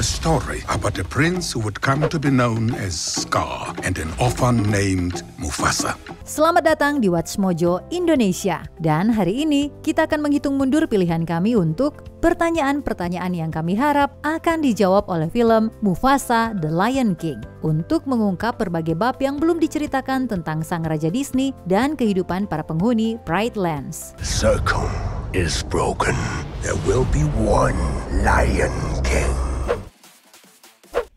A story about a prince who would come to be known as Scar and an orphan named Mufasa. Selamat datang di Watch Mojo Indonesia. Dan hari ini kita akan menghitung mundur pilihan kami untuk pertanyaan-pertanyaan yang kami harap akan dijawab oleh film Mufasa The Lion King untuk mengungkap berbagai bab yang belum diceritakan tentang sang raja Disney dan kehidupan para penghuni Pride Lands. The circle is broken. There will be one Lion King.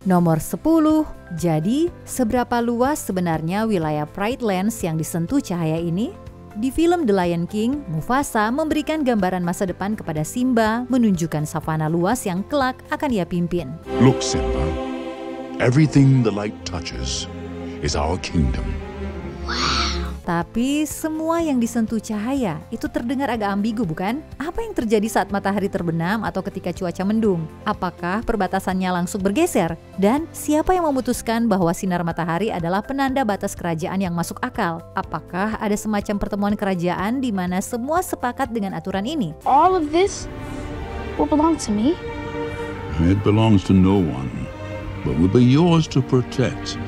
Nomor 10. Jadi, seberapa luas sebenarnya wilayah Pride Lands yang disentuh cahaya ini? Di film The Lion King, Mufasa memberikan gambaran masa depan kepada Simba, menunjukkan savana luas yang kelak akan ia pimpin. Look, Simba. Everything the light touches is our kingdom. Tapi semua yang disentuh cahaya itu terdengar agak ambigu, bukan? Apa yang terjadi saat matahari terbenam atau ketika cuaca mendung? Apakah perbatasannya langsung bergeser? Dan siapa yang memutuskan bahwa sinar matahari adalah penanda batas kerajaan yang masuk akal? Apakah ada semacam pertemuan kerajaan di mana semua sepakat dengan aturan ini? All of this will belong to me. It belongs to no one, but will be yours to protect.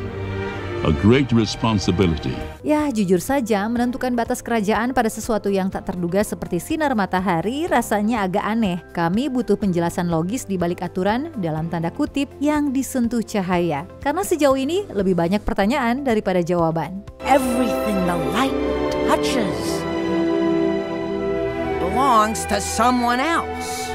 A great responsibility. Ya, jujur saja menentukan batas kerajaan pada sesuatu yang tak terduga seperti sinar matahari rasanya agak aneh. Kami butuh penjelasan logis di balik aturan dalam tanda kutip yang disentuh cahaya. Karena sejauh ini lebih banyak pertanyaan daripada jawaban. Everything the light touches belongs to someone else.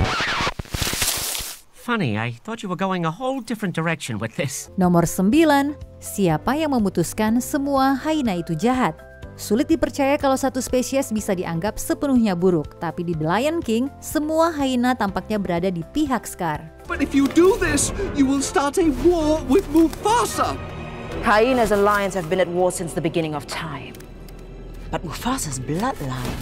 Funny, I thought you were going a whole different direction with this. Nomor 9. Siapa yang memutuskan semua hyena itu jahat? Sulit dipercaya kalau satu spesies bisa dianggap sepenuhnya buruk. Tapi di The Lion King, semua hyena tampaknya berada di pihak Scar. But if you do this, you will start a war with Mufasa. Hyenas and lions have been at war since the beginning of time. But Mufasa's bloodline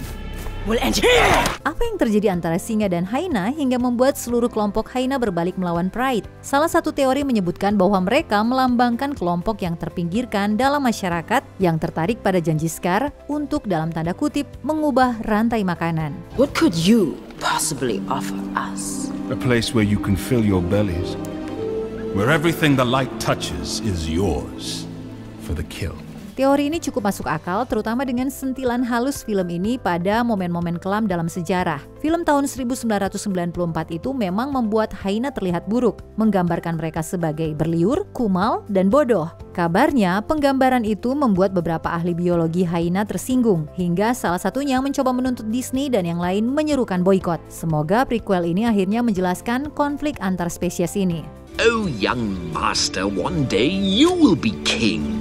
will end here. Apa yang terjadi antara singa dan hyena hingga membuat seluruh kelompok hyena berbalik melawan Pride? Salah satu teori menyebutkan bahwa mereka melambangkan kelompok yang terpinggirkan dalam masyarakat yang tertarik pada janji Scar untuk dalam tanda kutip mengubah rantai makanan. What could you possibly offer us? A place where you can fill your bellies, where everything the light touches is yours for the kill. Teori ini cukup masuk akal, terutama dengan sentilan halus film ini pada momen-momen kelam dalam sejarah. Film tahun 1994 itu memang membuat hyena terlihat buruk, menggambarkan mereka sebagai berliur, kumal, dan bodoh. Kabarnya, penggambaran itu membuat beberapa ahli biologi hyena tersinggung, hingga salah satunya mencoba menuntut Disney dan yang lain menyerukan boikot. Semoga prequel ini akhirnya menjelaskan konflik antar spesies ini. Oh, young master, one day you will be king.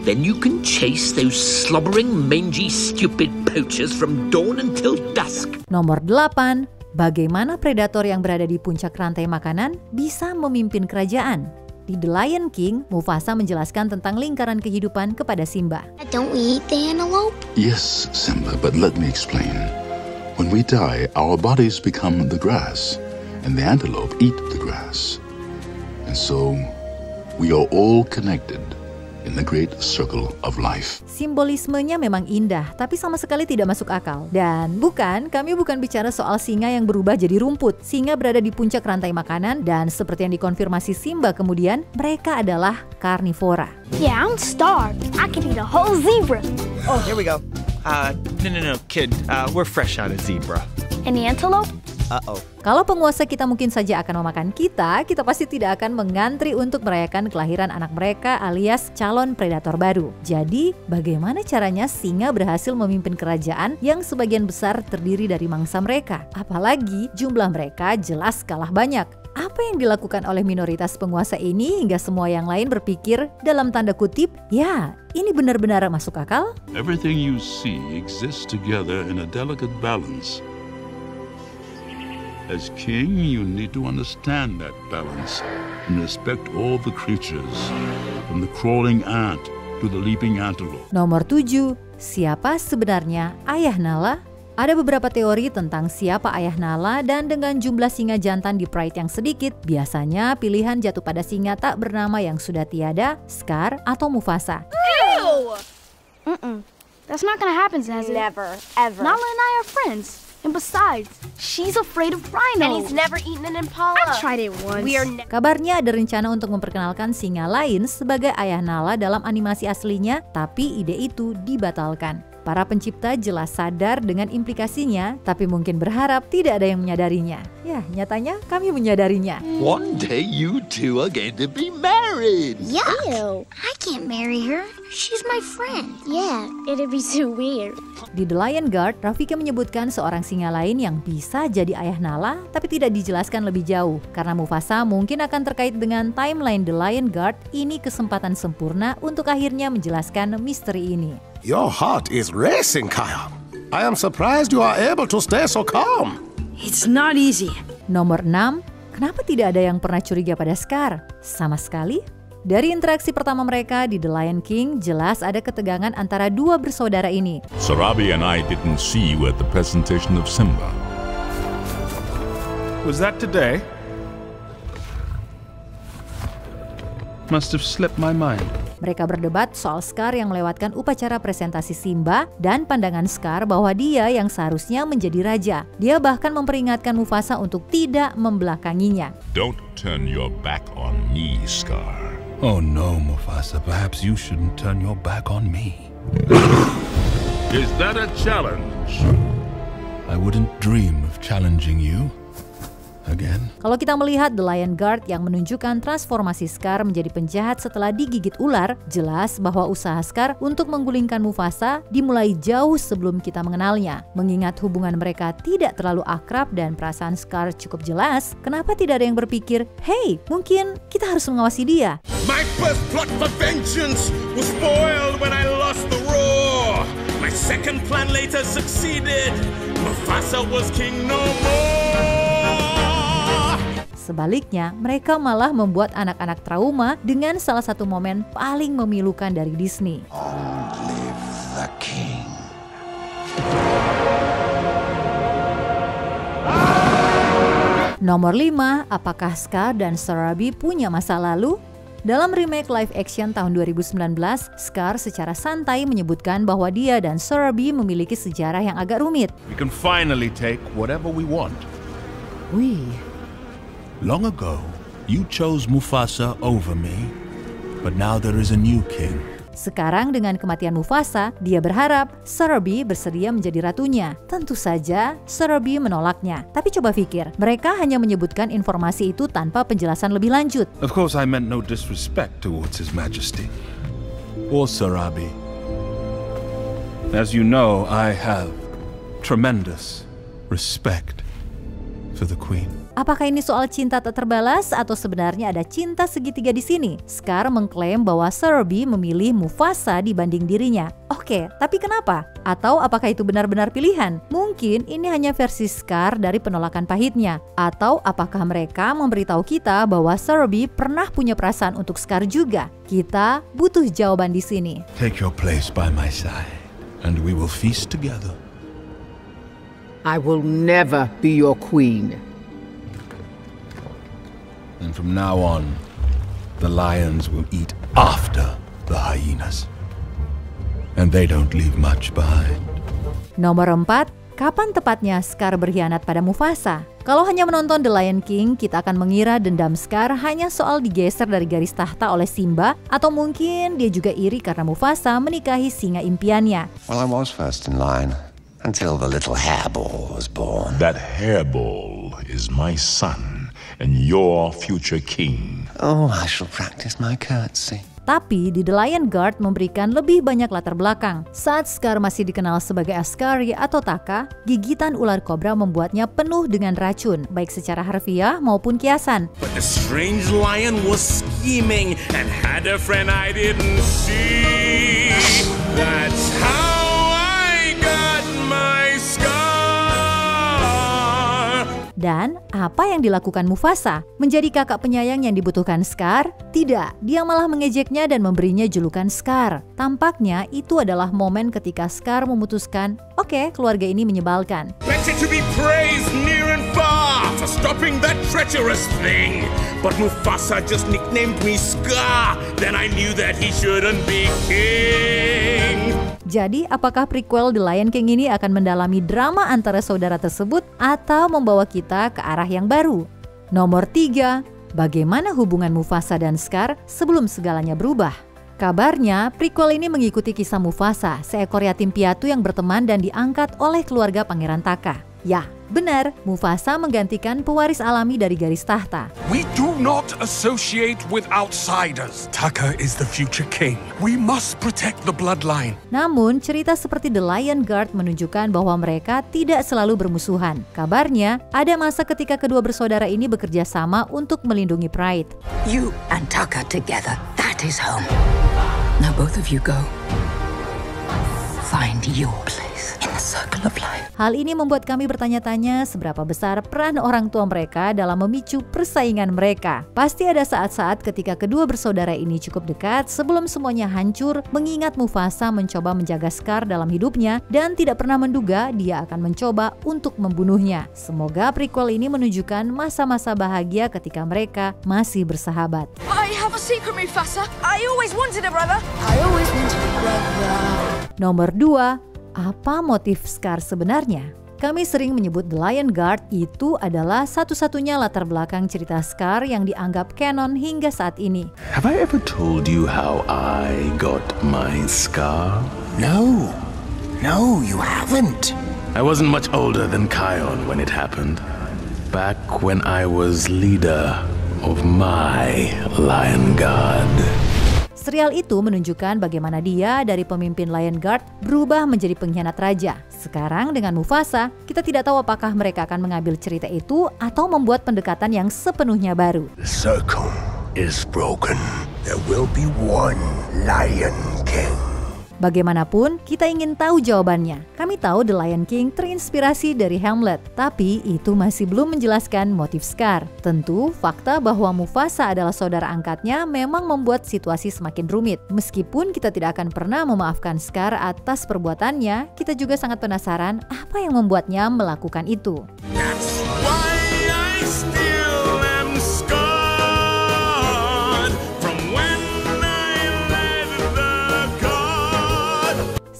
Then you can chase those slobbering, mangy, stupid poachers from dawn until dusk. Nomor 8. Bagaimana predator yang berada di puncak rantai makanan bisa memimpin kerajaan? Di The Lion King, Mufasa menjelaskan tentang lingkaran kehidupan kepada Simba. Don't we eat the antelope? Yes, Simba, but let me explain. When we die, our bodies become the grass, and the antelope eat the grass. And so, we are all connected in the great circle of life. Simbolismenya memang indah, tapi sama sekali tidak masuk akal. Dan kami bukan bicara soal singa yang berubah jadi rumput. Singa berada di puncak rantai makanan dan seperti yang dikonfirmasi Simba kemudian, mereka adalah karnivora. Yeah, I'm starved. I can eat a whole zebra. Oh, here we go. No, kid. We're fresh out of zebra. And the antelope? Uh-oh. Kalau penguasa kita mungkin saja akan memakan kita pasti tidak akan mengantri untuk merayakan kelahiran anak mereka alias calon predator baru. Jadi, bagaimana caranya singa berhasil memimpin kerajaan yang sebagian besar terdiri dari mangsa mereka? Apalagi jumlah mereka jelas kalah banyak. Apa yang dilakukan oleh minoritas penguasa ini hingga semua yang lain berpikir dalam tanda kutip, ya, ini benar-benar masuk akal? Everything you see exists together in a delicate balance. As king, you need to understand that balance and respect all the creatures, from the crawling ant to the leaping antelope. Nomor 7. Siapa sebenarnya ayah Nala? Ada beberapa teori tentang siapa ayah Nala dan dengan jumlah singa jantan di Pride yang sedikit, biasanya pilihan jatuh pada singa tak bernama yang sudah tiada, Scar atau Mufasa. Ew! That's not gonna happen, Zazu. Never, ever. Nala and I are friends. And besides, she's afraid of rhinos. And he's never eaten an impala. I tried it once. Kabarnya ada rencana untuk memperkenalkan singa lain sebagai ayah Nala dalam animasi aslinya, tapi ide itu dibatalkan. Para pencipta jelas sadar dengan implikasinya, tapi mungkin berharap tidak ada yang menyadarinya. Ya, nyatanya kami menyadarinya. One day you two are going to be married. Ew, I can't marry her. She's my friend. Yeah, it'd be so weird. Di The Lion Guard, Rafika menyebutkan seorang singa lain yang bisa jadi ayah Nala, tapi tidak dijelaskan lebih jauh. Karena Mufasa mungkin akan terkait dengan timeline The Lion Guard, ini kesempatan sempurna untuk akhirnya menjelaskan misteri ini. Your heart is racing, Kyle. I am surprised you are able to stay so calm. It's not easy. Nomor 6, kenapa tidak ada yang pernah curiga pada Scar? Sama sekali. Dari interaksi pertama mereka di The Lion King, jelas ada ketegangan antara dua bersaudara ini. Sarabi and I didn't see you at the presentation of Simba. Was that today? Must have slipped my mind. Mereka berdebat soal Scar yang melewatkan upacara presentasi Simba dan pandangan Scar bahwa dia yang seharusnya menjadi raja. Dia bahkan memperingatkan Mufasa untuk tidak membelakanginya. Don't turn your back on me, Scar. Oh no, Mufasa, perhaps you shouldn't turn your back on me. Is that a challenge? I wouldn't dream of challenging you. Again. Kalau kita melihat The Lion Guard yang menunjukkan transformasi Scar menjadi penjahat setelah digigit ular, jelas bahwa usaha Scar untuk menggulingkan Mufasa dimulai jauh sebelum kita mengenalnya. Mengingat hubungan mereka tidak terlalu akrab dan perasaan Scar cukup jelas, kenapa tidak ada yang berpikir, hey, mungkin kita harus mengawasi dia. My first plot for vengeance was spoiled when I lost the roar. My second plan later succeeded. Mufasa was king no more. Sebaliknya, mereka malah membuat anak-anak trauma dengan salah satu momen paling memilukan dari Disney. Long live the king. Nomor 5, apakah Scar dan Sarabi punya masa lalu? Dalam remake live action tahun 2019, Scar secara santai menyebutkan bahwa dia dan Sarabi memiliki sejarah yang agak rumit. We can finally take whatever we want. Wih. Long ago, you chose Mufasa over me, but now there is a new king. Sekarang dengan kematian Mufasa, dia berharap Sarabi bersedia menjadi ratunya. Tentu saja, Sarabi menolaknya. Tapi coba pikir, mereka hanya menyebutkan informasi itu tanpa penjelasan lebih lanjut. Of course, I meant no disrespect towards His Majesty or Sarabi. As you know, I have tremendous respect for the Queen. Apakah ini soal cinta tak terbalas atau sebenarnya ada cinta segitiga di sini? Scar mengklaim bahwa Sarabi memilih Mufasa dibanding dirinya. Oke, tapi kenapa? Atau apakah itu benar-benar pilihan? Mungkin ini hanya versi Scar dari penolakan pahitnya. Atau apakah mereka memberitahu kita bahwa Sarabi pernah punya perasaan untuk Scar juga? Kita butuh jawaban di sini. Take your place by my side, and we will feast together. I will never be your queen. And from now on, the lions will eat after the hyenas. And they don't leave much behind. Nomor 4, kapan tepatnya Scar berkhianat pada Mufasa? Kalau hanya menonton The Lion King, kita akan mengira dendam Scar hanya soal digeser dari garis tahta oleh Simba, atau mungkin dia juga iri karena Mufasa menikahi singa impiannya. Well, I was first in line until the little hairball was born. That hairball is my son. And your future king. Oh, I shall practice my curtsy. Tapi di The Lion Guard memberikan lebih banyak latar belakang. Saat Scar masih dikenal sebagai Askari atau Taka, gigitan ular kobra membuatnya penuh dengan racun, baik secara harfiah maupun kiasan. But the strange lion was scheming and had a friend I didn't see. That's how I got my scar. Dan apa yang dilakukan Mufasa? Menjadi kakak penyayang yang dibutuhkan Scar? Tidak, dia malah mengejeknya dan memberinya julukan Scar. Tampaknya itu adalah momen ketika Scar memutuskan, oke, keluarga ini menyebalkan. Better to be praised near and far for stopping that treacherous thing. But Mufasa just nicknamed me Scar. Then I knew that he shouldn't be king. Jadi, apakah prequel The Lion King ini akan mendalami drama antara saudara tersebut atau membawa kita ke arah yang baru? Nomor 3, bagaimana hubungan Mufasa dan Scar sebelum segalanya berubah? Kabarnya, prequel ini mengikuti kisah Mufasa, seekor yatim piatu yang berteman dan diangkat oleh keluarga Pangeran Taka. Ya, benar, Mufasa menggantikan pewaris alami dari garis tahta. We do not associate with outsiders. Taka is the future king. We must protect the bloodline. Namun, cerita seperti The Lion Guard menunjukkan bahwa mereka tidak selalu bermusuhan. Kabarnya, ada masa ketika kedua bersaudara ini bekerja sama untuk melindungi Pride. You and Taka together, that is home. Now both of you go. Find your place in the circle of life. Hal ini membuat kami bertanya-tanya seberapa besar peran orang tua mereka dalam memicu persaingan mereka. Pasti ada saat-saat ketika kedua bersaudara ini cukup dekat sebelum semuanya hancur, mengingat Mufasa mencoba menjaga Scar dalam hidupnya dan tidak pernah menduga dia akan mencoba untuk membunuhnya. Semoga prequel ini menunjukkan masa-masa bahagia ketika mereka masih bersahabat. I have a secret, Mufasa. I always wanted a brother. I always wanted a brother. Nomor 2, apa motif Scar sebenarnya? Kami sering menyebut The Lion Guard itu adalah satu-satunya latar belakang cerita Scar yang dianggap canon hingga saat ini. Have I ever told you how I got my scar? No, you haven't. I wasn't much older than Kion when it happened. Back when I was leader of my Lion Guard. Serial itu menunjukkan bagaimana dia dari pemimpin Lion Guard berubah menjadi pengkhianat raja. Sekarang dengan Mufasa, kita tidak tahu apakah mereka akan mengambil cerita itu atau membuat pendekatan yang sepenuhnya baru. The circle is broken. There will be one Lion King. Bagaimanapun, kita ingin tahu jawabannya. Kami tahu The Lion King terinspirasi dari Hamlet, tapi itu masih belum menjelaskan motif Scar. Tentu, fakta bahwa Mufasa adalah saudara angkatnya memang membuat situasi semakin rumit. Meskipun kita tidak akan pernah memaafkan Scar atas perbuatannya, kita juga sangat penasaran apa yang membuatnya melakukan itu.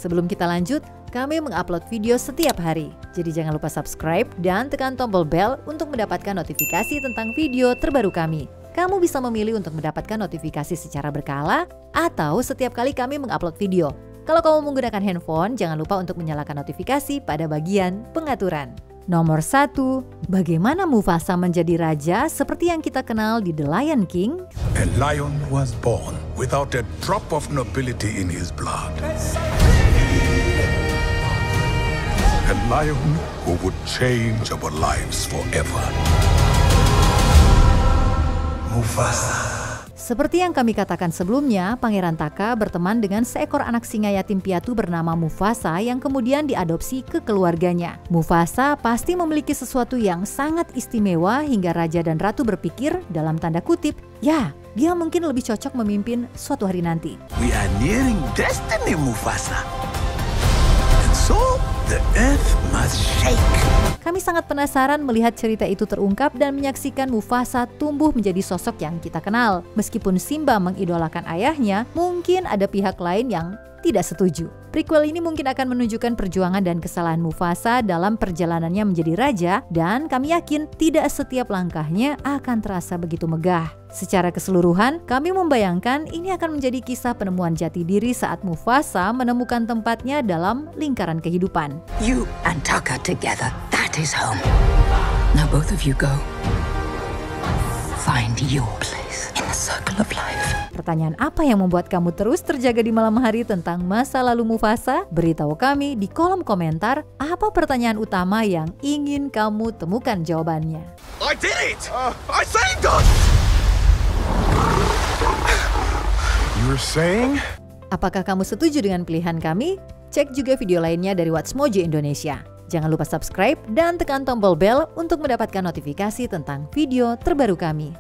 Sebelum kita lanjut, kami mengupload video setiap hari. Jadi jangan lupa subscribe dan tekan tombol bell untuk mendapatkan notifikasi tentang video terbaru kami. Kamu bisa memilih untuk mendapatkan notifikasi secara berkala atau setiap kali kami mengupload video. Kalau kamu menggunakan handphone, jangan lupa untuk menyalakan notifikasi pada bagian pengaturan. Nomor 1, bagaimana Mufasa menjadi raja seperti yang kita kenal di The Lion King? A lion was born without a drop of nobility in his blood. A lion who would change our lives forever. Mufasa. Seperti yang kami katakan sebelumnya, Pangeran Taka berteman dengan seekor anak singa yatim piatu bernama Mufasa yang kemudian diadopsi ke keluarganya. Mufasa pasti memiliki sesuatu yang sangat istimewa hingga raja dan ratu berpikir dalam tanda kutip, ya, dia mungkin lebih cocok memimpin suatu hari nanti. We are nearing destiny, Mufasa. And so the earth must shake. Kami sangat penasaran melihat cerita itu terungkap dan menyaksikan Mufasa tumbuh menjadi sosok yang kita kenal. Meskipun Simba mengidolakan ayahnya, mungkin ada pihak lain yang tidak setuju. Prequel ini mungkin akan menunjukkan perjuangan dan kesalahan Mufasa dalam perjalanannya menjadi raja, dan kami yakin tidak setiap langkahnya akan terasa begitu megah. Secara keseluruhan, kami membayangkan ini akan menjadi kisah penemuan jati diri saat Mufasa menemukan tempatnya dalam lingkaran kehidupan. You and Taka together, that is home. Now both of you go. Find your place in the circle of life. Pertanyaan apa yang membuat kamu terus terjaga di malam hari tentang masa lalu Mufasa? Beritahu kami di kolom komentar apa pertanyaan utama yang ingin kamu temukan jawabannya. I did it! I saved us! You're saying? Apakah kamu setuju dengan pilihan kami? Cek juga video lainnya dari What's Mojo Indonesia. Jangan lupa subscribe dan tekan tombol bell untuk mendapatkan notifikasi tentang video terbaru kami.